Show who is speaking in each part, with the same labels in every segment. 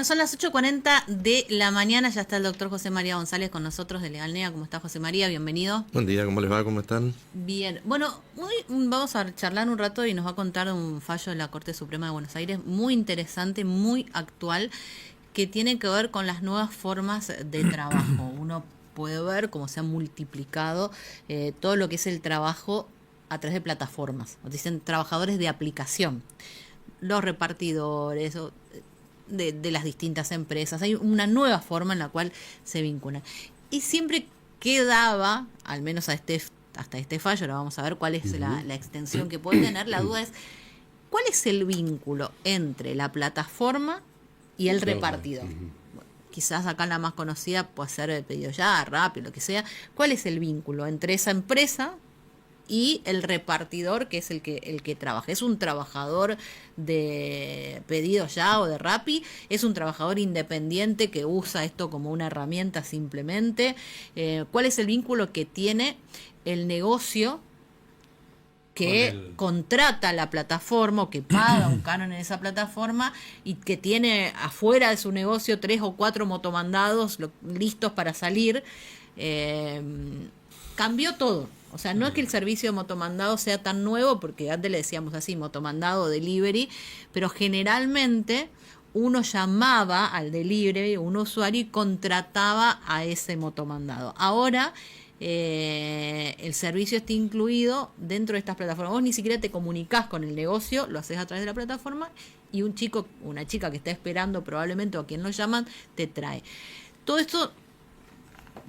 Speaker 1: Bueno, son las 8:40 de la mañana, ya está el doctor José María González con nosotros de Legalnea. ¿Cómo está, José María? Bienvenido.
Speaker 2: Buen día, ¿cómo les va? ¿Cómo están?
Speaker 1: Bien, bueno, hoy vamos a charlar un rato y nos va a contar un fallo de la Corte Suprema de Buenos Aires muy interesante, muy actual, que tiene que ver con las nuevas formas de trabajo. Uno puede ver cómo se ha multiplicado todo lo que es el trabajo a través de plataformas. Dicen trabajadores de aplicación, los repartidores de las distintas empresas. Hay una nueva forma en la cual se vinculan. Y siempre quedaba, al menos hasta este fallo, ahora vamos a ver cuál es la extensión que puede tener. La duda es, ¿cuál es el vínculo entre la plataforma y el repartidor? Bueno, quizás acá la más conocida puede ser el pedido ya, rápido, lo que sea. ¿Cuál es el vínculo entre esa empresa y el repartidor, que es el que trabaja? ¿Es un trabajador de pedido ya o de Rappi? ¿Es un trabajador independiente que usa esto como una herramienta simplemente? ¿Cuál es el vínculo que tiene el negocio que contrata la plataforma o que paga un canon en esa plataforma y que tiene afuera de su negocio 3 o 4 motomandados listos para salir? Cambió todo. O sea, no es que el servicio de motomandado sea tan nuevo, porque antes le decíamos así, motomandado, delivery, pero generalmente uno llamaba al delivery, un usuario, y contrataba a ese motomandado. Ahora el servicio está incluido dentro de estas plataformas. Vos ni siquiera te comunicás con el negocio, lo haces a través de la plataforma y un chico, una chica que está esperando probablemente o a quien lo llaman, te trae. Todo esto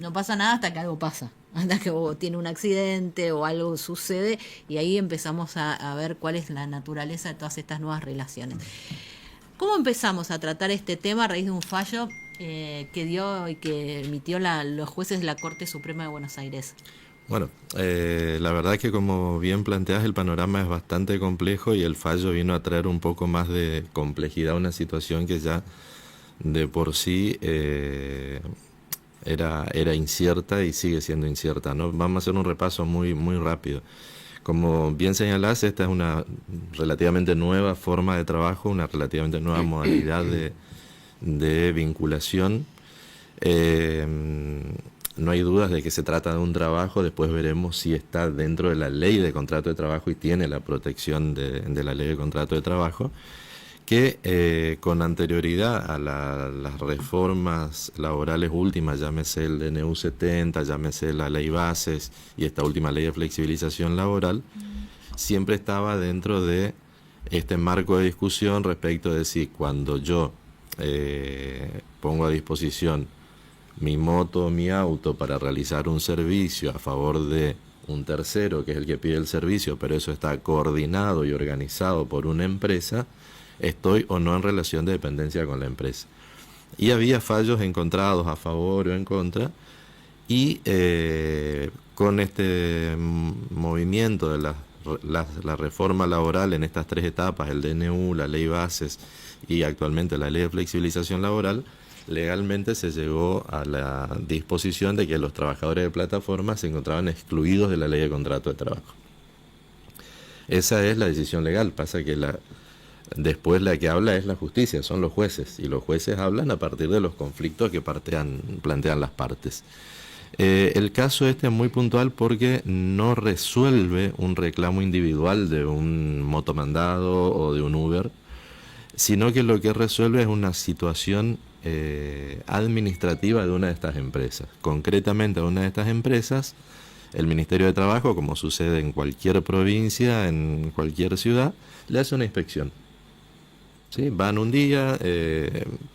Speaker 1: no pasa nada hasta que algo pasa, hasta que tiene un accidente o algo sucede, y ahí empezamos a ver cuál es la naturaleza de todas estas nuevas relaciones. ¿Cómo empezamos a tratar este tema a raíz de un fallo que dio y que emitió los jueces de la Corte Suprema de Buenos Aires?
Speaker 2: Bueno, la verdad que como bien planteas, el panorama es bastante complejo y el fallo vino a traer un poco más de complejidad a una situación que ya de por sí era incierta y sigue siendo incierta, ¿no? Vamos a hacer un repaso muy rápido. Como bien señalás, esta es una relativamente nueva forma de trabajo, una relativamente nueva modalidad de vinculación. No hay dudas de que se trata de un trabajo. Después veremos si está dentro de la ley de contrato de trabajo y tiene la protección de la ley de contrato de trabajo, que con anterioridad a las reformas laborales últimas, llámese el DNU 70, llámese la ley bases y esta última ley de flexibilización laboral, siempre estaba dentro de este marco de discusión respecto de si cuando yo pongo a disposición mi moto o mi auto para realizar un servicio a favor de un tercero, que es el que pide el servicio, pero eso está coordinado y organizado por una empresa, estoy o no en relación de dependencia con la empresa. Y había fallos encontrados a favor o en contra, y con este movimiento de la reforma laboral en estas 3 etapas, el DNU, la ley bases y actualmente la ley de flexibilización laboral, legalmente se llegó a la disposición de que los trabajadores de plataforma se encontraban excluidos de la ley de contrato de trabajo. Esa es la decisión legal. Pasa que después la que habla es la justicia, son los jueces, y los jueces hablan a partir de los conflictos que plantean las partes. El caso este es muy puntual porque no resuelve un reclamo individual de un motomandado o de un Uber, sino que lo que resuelve es una situación administrativa de una de estas empresas. Concretamente a una de estas empresas, el Ministerio de Trabajo, como sucede en cualquier provincia, en cualquier ciudad, le hace una inspección. ¿Sí? Van un día,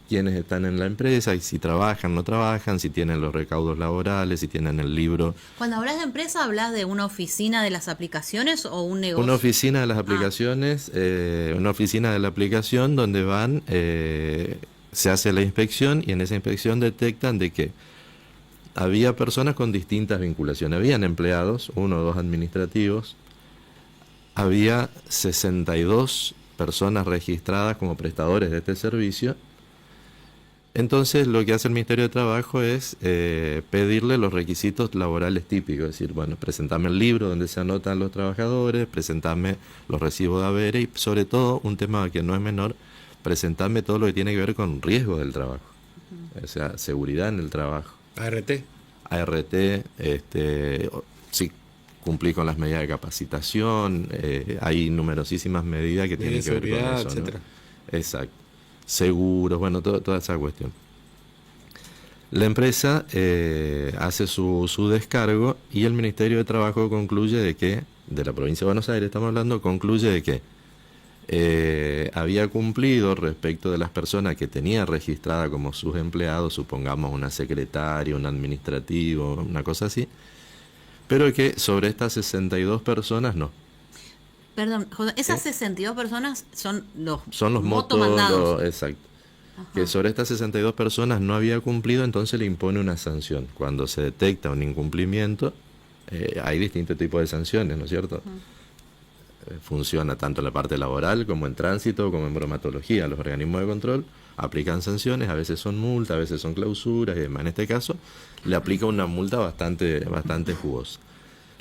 Speaker 2: quienes están en la empresa, y si trabajan, no trabajan, si tienen los recaudos laborales, si tienen el libro.
Speaker 1: Cuando hablas de empresa, ¿hablas de una oficina de las aplicaciones o un negocio?
Speaker 2: Una oficina de las aplicaciones, una oficina de la aplicación donde van, se hace la inspección, y en esa inspección detectan de que había personas con distintas vinculaciones. Habían empleados, 1 o 2 administrativos, había 62 personas registradas como prestadores de este servicio. Entonces lo que hace el Ministerio de Trabajo es pedirle los requisitos laborales típicos, es decir, bueno, presentame el libro donde se anotan los trabajadores, presentame los recibos de haberes y sobre todo un tema que no es menor, presentame todo lo que tiene que ver con riesgo del trabajo, o sea, seguridad en el trabajo. ART, sí, cumplí con las medidas de capacitación, hay numerosísimas medidas que tienen que ver con eso, etcétera, ¿no? Exacto. Seguros, bueno, toda esa cuestión. La empresa hace su descargo y el Ministerio de Trabajo concluye de la provincia de Buenos Aires estamos hablando, concluye de que había cumplido respecto de las personas que tenía registrada como sus empleados, supongamos una secretaria, un administrativo, una cosa así, pero que sobre estas 62 personas no.
Speaker 1: Perdón, José, esas 62 personas son los
Speaker 2: motomandados. Exacto. Ajá. Que sobre estas 62 personas no había cumplido, entonces le impone una sanción. Cuando se detecta un incumplimiento, hay distintos tipos de sanciones, ¿no es cierto? Uh-huh. Funciona tanto en la parte laboral como en tránsito, como en bromatología. Los organismos de control aplican sanciones, a veces son multas, a veces son clausuras y demás. En este caso, le aplica una multa bastante jugosa.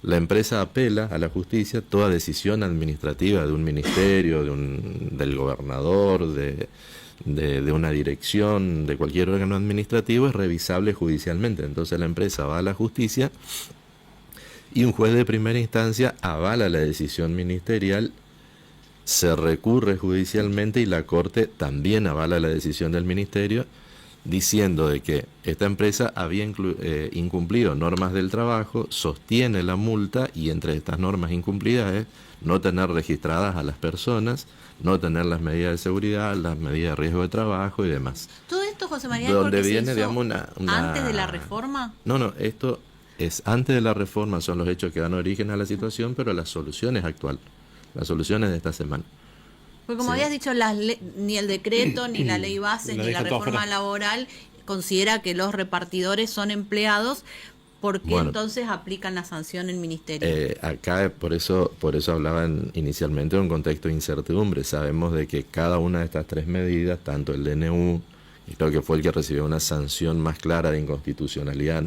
Speaker 2: La empresa apela a la justicia toda decisión administrativa de un ministerio, del gobernador, de una dirección, de cualquier órgano administrativo, es revisable judicialmente. Entonces la empresa va a la justicia y un juez de primera instancia avala la decisión ministerial, se recurre judicialmente y la Corte también avala la decisión del ministerio, diciendo de que esta empresa había incumplido normas del trabajo, sostiene la multa y entre estas normas incumplidas es no tener registradas a las personas, no tener las medidas de seguridad, las medidas de riesgo de trabajo y demás.
Speaker 1: ¿Todo esto, José María,
Speaker 2: donde viene, digamos,
Speaker 1: antes de la reforma?
Speaker 2: No, esto es antes de la reforma, son los hechos que dan origen a la situación, pero la solución es actual, la solución es de esta semana.
Speaker 1: Porque como habías dicho, ni el decreto, ni la ley base, ni la reforma laboral considera que los repartidores son empleados, porque entonces aplican la sanción en el ministerio.
Speaker 2: Acá por eso hablaban inicialmente de un contexto de incertidumbre. Sabemos de que cada una de estas tres medidas, tanto el DNU, y creo que fue el que recibió una sanción más clara de inconstitucionalidad,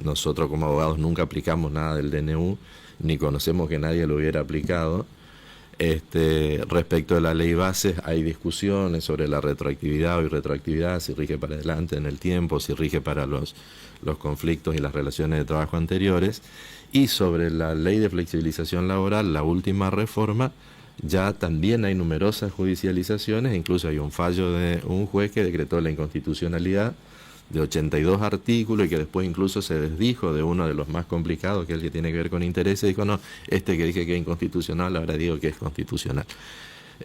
Speaker 2: nosotros como abogados nunca aplicamos nada del DNU, ni conocemos que nadie lo hubiera aplicado. Respecto de la ley base hay discusiones sobre la retroactividad o irretroactividad, si rige para adelante en el tiempo, si rige para los conflictos y las relaciones de trabajo anteriores, y sobre la ley de flexibilización laboral, la última reforma, ya también hay numerosas judicializaciones, incluso hay un fallo de un juez que decretó la inconstitucionalidad de 82 artículos y que después incluso se desdijo de uno de los más complicados, que es el que tiene que ver con intereses, y dijo, no, que dije que es inconstitucional, ahora digo que es constitucional.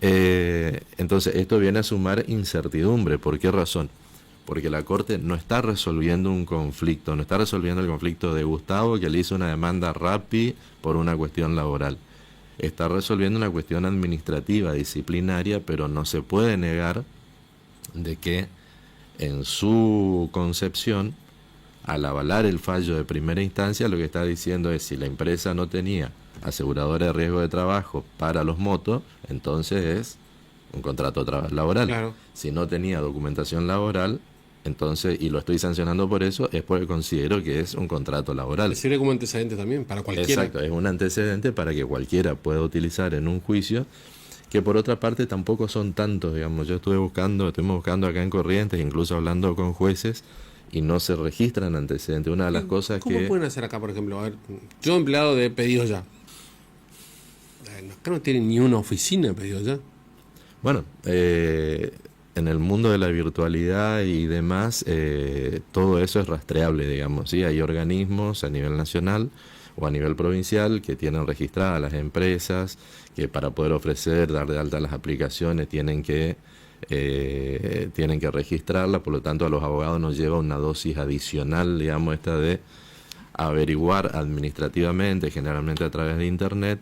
Speaker 2: Entonces, esto viene a sumar incertidumbre. ¿Por qué razón? Porque la Corte no está resolviendo un conflicto, no está resolviendo el conflicto de Gustavo, que le hizo una demanda a Rappi por una cuestión laboral. Está resolviendo una cuestión administrativa, disciplinaria, pero no se puede negar de que en su concepción, al avalar el fallo de primera instancia, lo que está diciendo es, si la empresa no tenía aseguradora de riesgo de trabajo para los motos, entonces es un contrato laboral. Claro. Si no tenía documentación laboral, entonces, y lo estoy sancionando por eso, es porque considero que es un contrato laboral.
Speaker 3: Sirve como antecedente también para cualquiera.
Speaker 2: Exacto, es un antecedente para que cualquiera pueda utilizar en un juicio, que por otra parte tampoco son tantos, digamos. Yo estuvimos buscando acá en Corrientes, incluso hablando con jueces, y no se registran antecedentes. Una de las cosas
Speaker 3: ¿Cómo pueden hacer acá, por ejemplo? A ver, yo empleado de Pedidos Ya. Acá no tienen ni una oficina de Pedidos Ya.
Speaker 2: Bueno, en el mundo de la virtualidad y demás, todo eso es rastreable, digamos, ¿sí? Hay organismos a nivel nacional o a nivel provincial que tienen registradas las empresas, que para poder dar de alta las aplicaciones tienen que registrarlas, por lo tanto a los abogados nos lleva una dosis adicional, digamos, esta de averiguar administrativamente, generalmente a través de internet,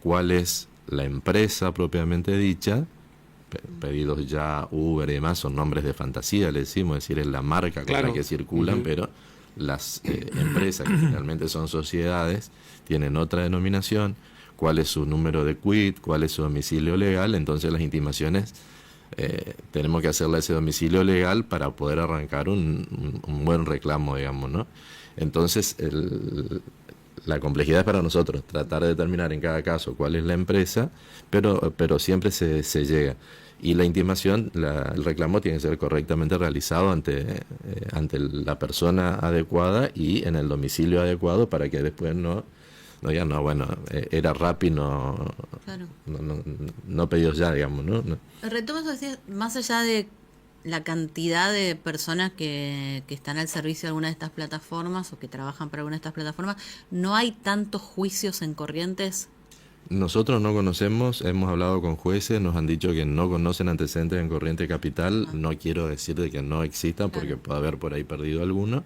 Speaker 2: cuál es la empresa propiamente dicha. Pedidos Ya, Uber y demás son nombres de fantasía, le decimos, es decir, es la marca con la que circulan, pero las empresas, que generalmente son sociedades, tienen otra denominación, cuál es su número de quit, cuál es su domicilio legal. Entonces las intimaciones tenemos que hacerle ese domicilio legal para poder arrancar un buen reclamo, digamos, ¿no? Entonces la complejidad es para nosotros, tratar de determinar en cada caso cuál es la empresa, pero siempre se llega. Y la intimación, el reclamo tiene que ser correctamente realizado ante la persona adecuada y en el domicilio adecuado para que después no digan, no, bueno, era Rappi,
Speaker 1: Claro.
Speaker 2: no pedidos ya, digamos, ¿no?
Speaker 1: Retomo eso, decir, más allá de la cantidad de personas que están al servicio de alguna de estas plataformas o que trabajan para alguna de estas plataformas, ¿no hay tantos juicios en Corrientes?
Speaker 2: Nosotros no conocemos, hemos hablado con jueces, nos han dicho que no conocen antecedentes en Corrientes Capital. No quiero decir de que no existan, porque puede haber por ahí perdido alguno,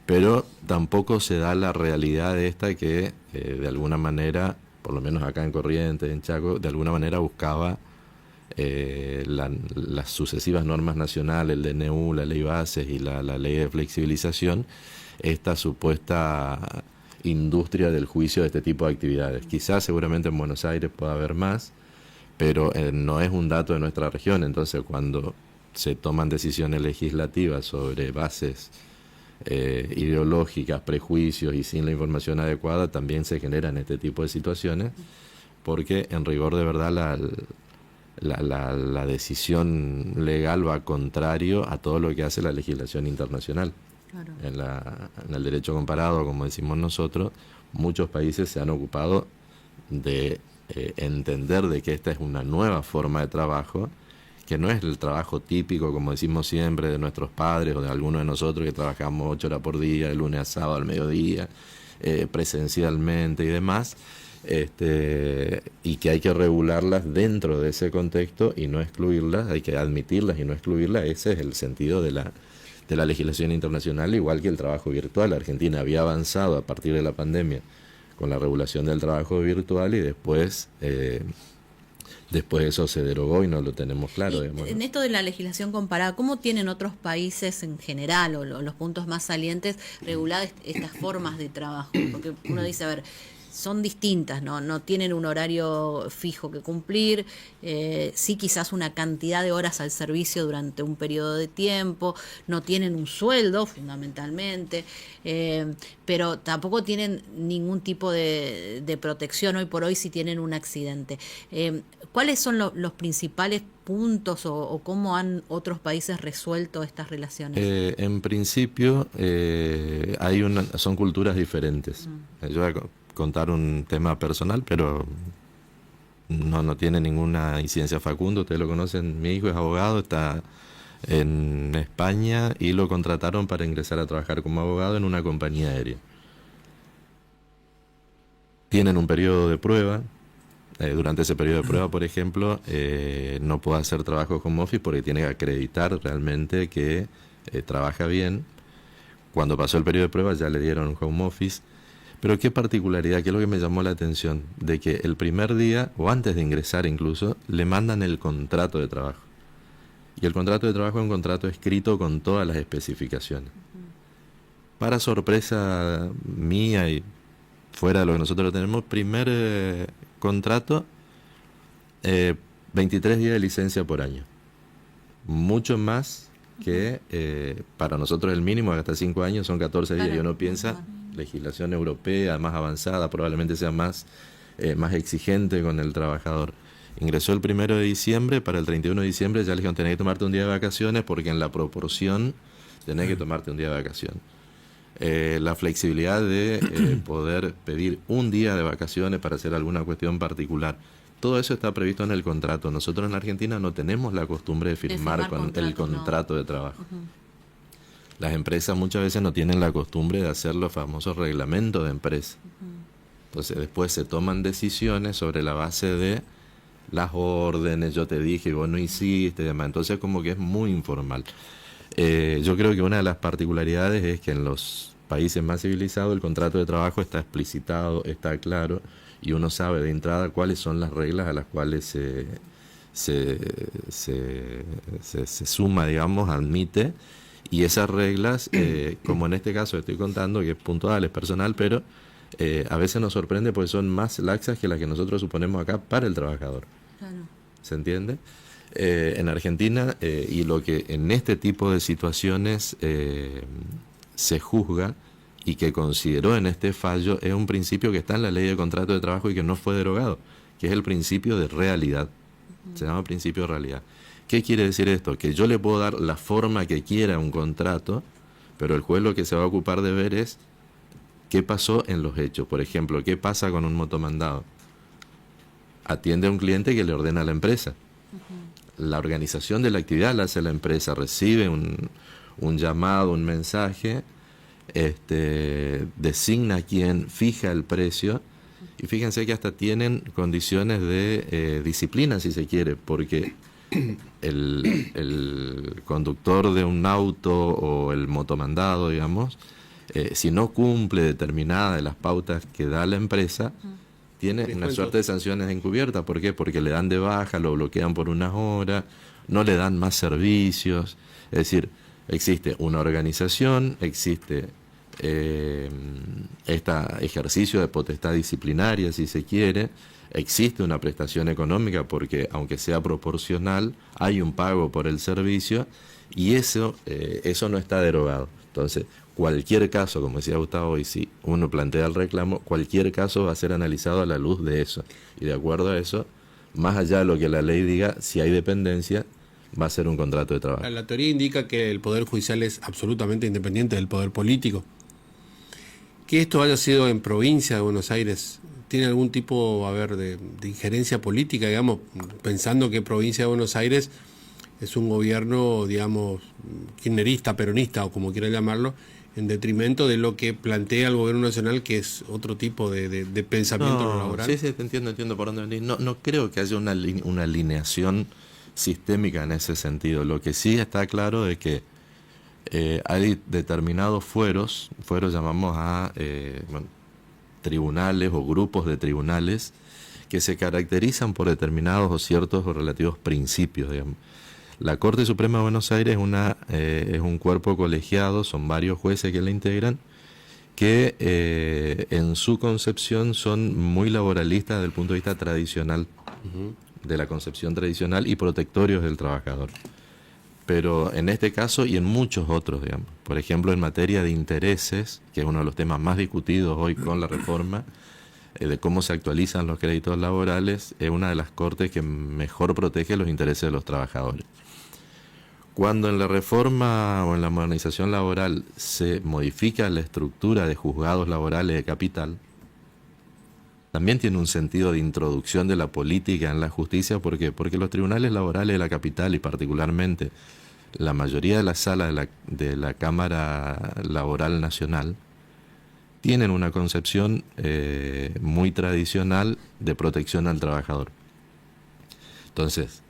Speaker 2: pero tampoco se da la realidad de esta que de alguna manera, por lo menos acá en Corrientes, en Chaco, de alguna manera buscaba las sucesivas normas nacionales, el DNU, la ley bases y la ley de flexibilización, esta supuesta industria del juicio de este tipo de actividades. Quizás seguramente en Buenos Aires pueda haber más, pero no es un dato de nuestra región. Entonces, cuando se toman decisiones legislativas sobre bases ideológicas, prejuicios y sin la información adecuada, también se generan este tipo de situaciones, porque en rigor de verdad la decisión legal va contrario a todo lo que hace la legislación internacional. Claro. En el derecho comparado, como decimos nosotros, muchos países se han ocupado de entender de que esta es una nueva forma de trabajo, que no es el trabajo típico, como decimos siempre, de nuestros padres o de algunos de nosotros que trabajamos 8 horas por día, de lunes a sábado al mediodía, presencialmente y demás, y que hay que regularlas dentro de ese contexto y no excluirlas, hay que admitirlas y no excluirlas. Ese es el sentido de la legislación internacional, igual que el trabajo virtual. Argentina había avanzado a partir de la pandemia con la regulación del trabajo virtual y después eso se derogó y no lo tenemos claro. Digamos, ¿no?
Speaker 1: En esto de la legislación comparada, ¿cómo tienen otros países en general o los puntos más salientes reguladas estas formas de trabajo? Porque uno dice, a ver, son distintas, no tienen un horario fijo que cumplir, sí quizás una cantidad de horas al servicio durante un periodo de tiempo, no tienen un sueldo fundamentalmente, pero tampoco tienen ningún tipo de protección hoy por hoy si tienen un accidente. ¿Cuáles son los principales puntos o cómo han otros países resuelto estas relaciones?
Speaker 2: En principio son culturas diferentes. Yo voy a contar un tema personal, pero no tiene ninguna incidencia. Facundo, ustedes lo conocen, mi hijo es abogado, está en España y lo contrataron para ingresar a trabajar como abogado en una compañía aérea. Tienen un periodo de prueba. Durante ese periodo de prueba, por ejemplo, no puede hacer trabajo home office porque tiene que acreditar realmente que trabaja bien. Cuando pasó el periodo de prueba ya le dieron home office. Pero qué particularidad, qué es lo que me llamó la atención, de que el primer día, o antes de ingresar incluso, le mandan el contrato de trabajo. Y el contrato de trabajo es un contrato escrito con todas las especificaciones. Para sorpresa mía y fuera de lo que nosotros lo tenemos, primer contrato, 23 días de licencia por año. Mucho más que para nosotros el mínimo, hasta 5 años son 14 días. Claro. Y uno piensa, legislación europea más avanzada, probablemente sea más exigente con el trabajador. Ingresó el 1 de diciembre, para el 31 de diciembre ya le dijeron, tenés que tomarte un día de vacaciones porque en la proporción tenés que tomarte un día de vacaciones. La flexibilidad de poder pedir un día de vacaciones para hacer alguna cuestión particular. Todo eso está previsto en el contrato. Nosotros en Argentina no tenemos la costumbre de firmar el contrato de trabajo. Las empresas muchas veces no tienen la costumbre de hacer los famosos reglamentos de empresa. Entonces después se toman decisiones sobre la base de las órdenes, yo te dije y vos no hiciste y demás. Entonces como que es muy informal. Yo creo que una de las particularidades es que en los países más civilizados el contrato de trabajo está explicitado, está claro, y uno sabe de entrada cuáles son las reglas a las cuales se suma, digamos, admite, y esas reglas, como en este caso estoy contando, que es puntual, es personal, pero a veces nos sorprende porque son más laxas que las que nosotros suponemos acá para el trabajador. Claro. ¿Se entiende? En Argentina, y lo que en este tipo de situaciones se juzga y que consideró en este fallo es un principio que está en la ley de contrato de trabajo y que no fue derogado, que es el principio de realidad. Se llama principio de realidad. ¿Qué quiere decir esto? Que yo le puedo dar la forma que quiera a un contrato, pero el juez lo que se va a ocupar de ver es qué pasó en los hechos. Por ejemplo, ¿qué pasa con un motomandado? Atiende a un cliente que le ordena a la empresa. La organización de la actividad la hace la empresa, recibe un llamado, un mensaje, designa a quien, fija el precio, y fíjense que hasta tienen condiciones de disciplina, si se quiere, porque el conductor de un auto o el motomandado, digamos, si no cumple determinada de las pautas que da la empresa, tiene una suerte de sanciones encubiertas. ¿Por qué? Porque le dan de baja, lo bloquean por unas horas, no le dan más servicios. Es decir, existe una organización, existe este ejercicio de potestad disciplinaria, si se quiere, existe una prestación económica porque, aunque sea proporcional, hay un pago por el servicio y eso no está derogado. Entonces, cualquier caso, como decía Gustavo, y si uno plantea el reclamo, cualquier caso va a ser analizado a la luz de eso. Y de acuerdo a eso, más allá de lo que la ley diga, si hay dependencia, va a ser un contrato de trabajo.
Speaker 3: La teoría indica que el Poder Judicial es absolutamente independiente del Poder Político. Que esto haya sido en provincia de Buenos Aires, ¿tiene algún tipo, de injerencia política, digamos, pensando que provincia de Buenos Aires es un gobierno, digamos, kirchnerista, peronista o como quiera llamarlo, en detrimento de lo que plantea el gobierno nacional, que es otro tipo de pensamiento laboral?
Speaker 2: Sí, te entiendo por dónde venís. No creo que haya una alineación sistémica en ese sentido. Lo que sí está claro es que hay determinados fueros llamamos a tribunales o grupos de tribunales que se caracterizan por determinados o ciertos o relativos principios, digamos. La Corte Suprema de Buenos Aires es un cuerpo colegiado, son varios jueces que la integran, que en su concepción son muy laboralistas desde el punto de vista tradicional, de la concepción tradicional y protectorios del trabajador. Pero en este caso y en muchos otros, digamos, por ejemplo en materia de intereses, que es uno de los temas más discutidos hoy con la reforma, de cómo se actualizan los créditos laborales, es una de las cortes que mejor protege los intereses de los trabajadores. Cuando en la reforma o en la modernización laboral se modifica la estructura de juzgados laborales de capital, también tiene un sentido de introducción de la política en la justicia. ¿Por qué? Porque los tribunales laborales de la capital y particularmente la mayoría de las salas de la Cámara Laboral Nacional tienen una concepción muy tradicional de protección al trabajador. Entonces,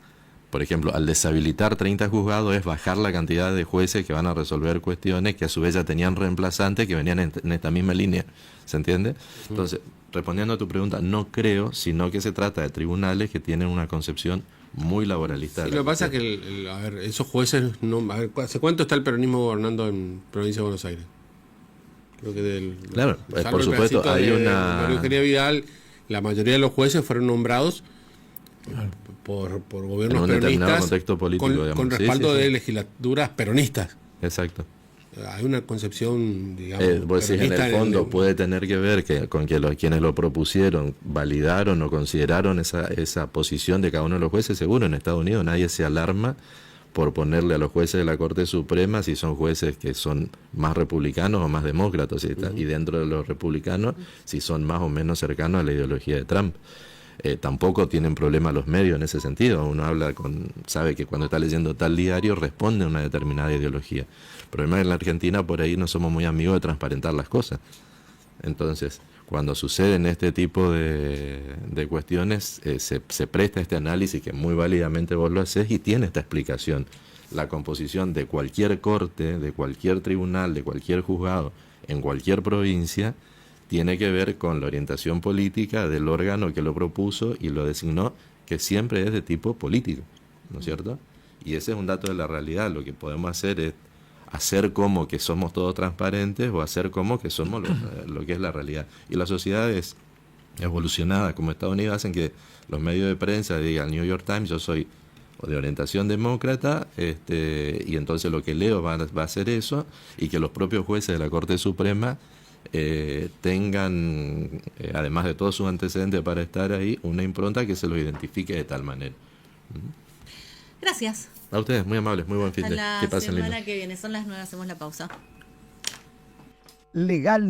Speaker 2: por ejemplo, al deshabilitar 30 juzgados es bajar la cantidad de jueces que van a resolver cuestiones que a su vez ya tenían reemplazantes que venían en esta misma línea. ¿Se entiende? Entonces, respondiendo a tu pregunta, no creo, sino que se trata de tribunales que tienen una concepción muy laboralista.
Speaker 3: Sí, lo que pasa es que, esos jueces, ¿hace cuánto está el peronismo gobernando en provincia de Buenos Aires? Creo que
Speaker 2: claro, por supuesto, hay una...
Speaker 3: María Eugenia Vidal, la mayoría de los jueces fueron nombrados por gobiernos peronistas
Speaker 2: contexto político,
Speaker 3: con respaldo de legislaturas peronistas.
Speaker 2: Exacto.
Speaker 3: Hay una concepción, digamos,
Speaker 2: vos decís, en el fondo puede tener que ver con que quienes lo propusieron validaron o consideraron esa posición de cada uno de los jueces. Seguro en Estados Unidos nadie se alarma por ponerle a los jueces de la Corte Suprema si son jueces que son más republicanos o más demócratas, y dentro de los republicanos si son más o menos cercanos a la ideología de Trump. Tampoco tienen problema los medios en ese sentido. Uno sabe que cuando está leyendo tal diario responde a una determinada ideología. El problema es que en la Argentina por ahí no somos muy amigos de transparentar las cosas. Entonces, cuando suceden este tipo de cuestiones, se presta este análisis que muy válidamente vos lo haces y tiene esta explicación. La composición de cualquier corte, de cualquier tribunal, de cualquier juzgado, en cualquier provincia, tiene que ver con la orientación política del órgano que lo propuso y lo designó, que siempre es de tipo político, ¿no es cierto? Y ese es un dato de la realidad. Lo que podemos hacer es hacer como que somos todos transparentes o hacer como que somos lo que es la realidad. Y las sociedades evolucionadas como Estados Unidos hacen que los medios de prensa digan, New York Times, yo soy de orientación demócrata, y entonces lo que leo va a ser eso, y que los propios jueces de la Corte Suprema tengan, además de todos sus antecedentes para estar ahí, una impronta que se los identifique de tal manera.
Speaker 1: Gracias.
Speaker 2: A ustedes, muy amables, muy buen fin
Speaker 1: Hasta
Speaker 2: de.
Speaker 1: la
Speaker 2: Que pasen lindo.
Speaker 1: semana que viene. Son las 9, hacemos la pausa.
Speaker 4: Legal.